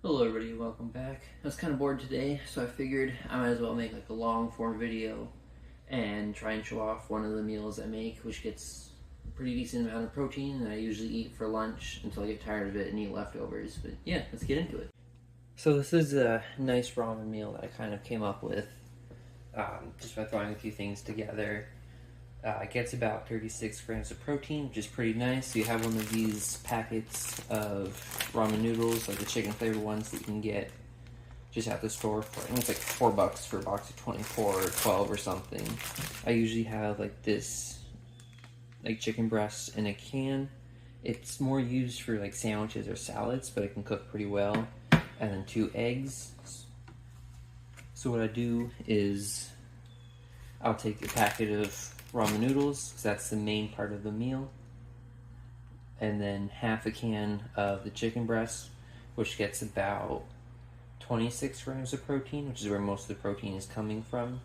Hello everybody, welcome back. I was kind of bored today, so I figured I might as well make like a long form video and try and show off one of the meals I make, which gets a pretty decent amount of protein that I usually eat for lunch until I get tired of it and eat leftovers. But yeah, let's get into it. So this is a nice ramen meal that I kind of came up with just by throwing a few things together. It gets about 36 grams of protein, which is pretty nice. So you have one of these packets of ramen noodles, like the chicken flavored ones that you can get just at the store for, I think it's like $4 for a box of 24 or 12 or something. I usually have like this, like chicken breast in a can. It's more used for like sandwiches or salads, but it can cook pretty well. And then 2 eggs. So what I do is I'll take a packet of ramen noodles, because that's the main part of the meal, and then half a can of the chicken breast, which gets about 26 grams of protein, which is where most of the protein is coming from.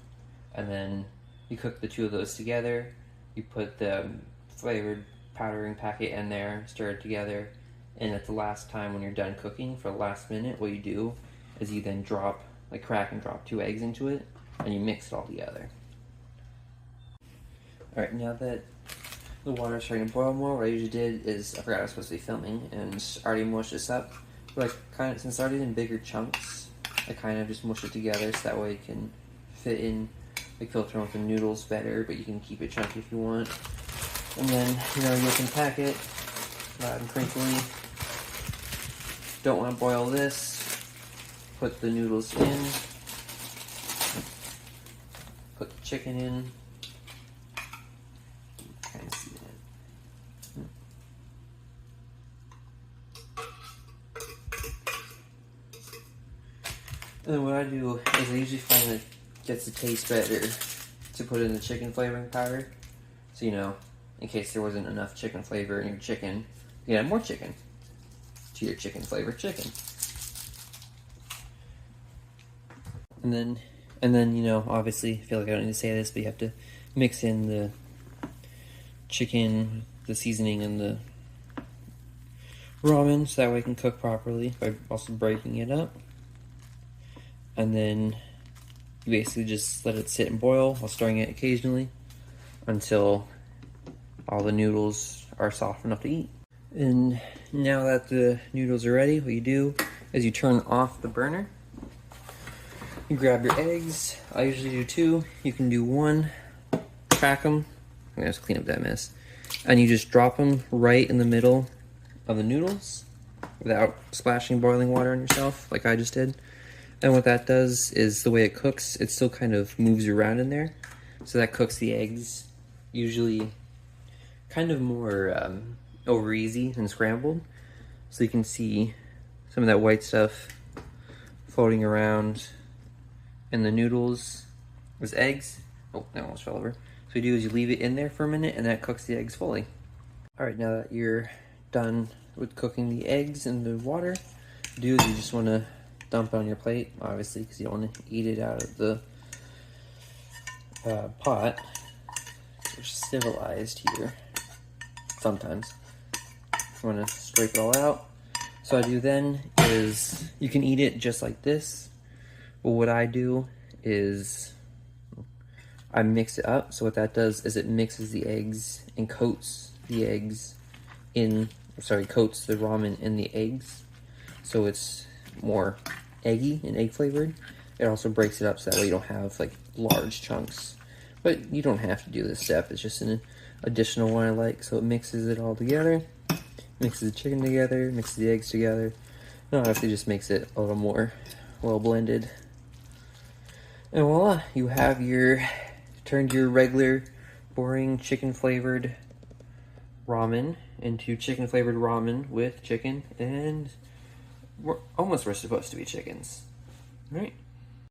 And then you cook the 2 of those together, you put the flavored powdering packet in there, stir it together, and at the last time when you're done cooking, for the last minute, what you do is you then crack and drop 2 eggs into it, and you mix it all together. Alright, now that the water's starting to boil more, what I usually did is, I forgot I was supposed to be filming, and already mushed this up. But since I already in bigger chunks, I kind of just mush it together so that way it can fit in, filter in with the noodles better, but you can keep it chunky if you want. And then, you can pack it, loud and crinkly. Don't want to boil this. Put the noodles in. Put the chicken in. And then what I do is I usually find that it gets the taste better to put in the chicken flavoring powder. So, in case there wasn't enough chicken flavor in your chicken, you can add more chicken to your chicken flavored chicken. And then, obviously, I feel like I don't need to say this, but you have to mix in the chicken, the seasoning, and the ramen so that way it can cook properly by also breaking it up. And then you basically just let it sit and boil while stirring it occasionally until all the noodles are soft enough to eat. And now that the noodles are ready, what you do is you turn off the burner. You grab your eggs. I usually do 2. You can do 1. Crack them. I'm gonna just clean up that mess. And you just drop them right in the middle of the noodles without splashing boiling water on yourself like I just did. And what that does is the way it cooks, it still kind of moves around in there. So that cooks the eggs usually kind of more over easy than scrambled. So you can see some of that white stuff floating around in the noodles as eggs. Oh, that almost fell over. So what you do is you leave it in there for a minute and that cooks the eggs fully. All right, now that you're done with cooking the eggs in the water, what you do is you just want to dump it on your plate, obviously, because you don't want to eat it out of the pot. We're civilized here, sometimes. You want to scrape it all out. So what I do then is, you can eat it just like this, but what I do is I mix it up. So what that does is it mixes the eggs and coats the ramen in the eggs. So it's more eggy and egg flavored. It also breaks it up so that way you don't have large chunks. But you don't have to do this step. It's just an additional one I like. So it mixes it all together, mixes the chicken together, mixes the eggs together. And obviously just makes it a little more well blended. And voila, you have turned your regular boring chicken flavored ramen into chicken flavored ramen with chicken, and almost we're supposed to be chickens. All right.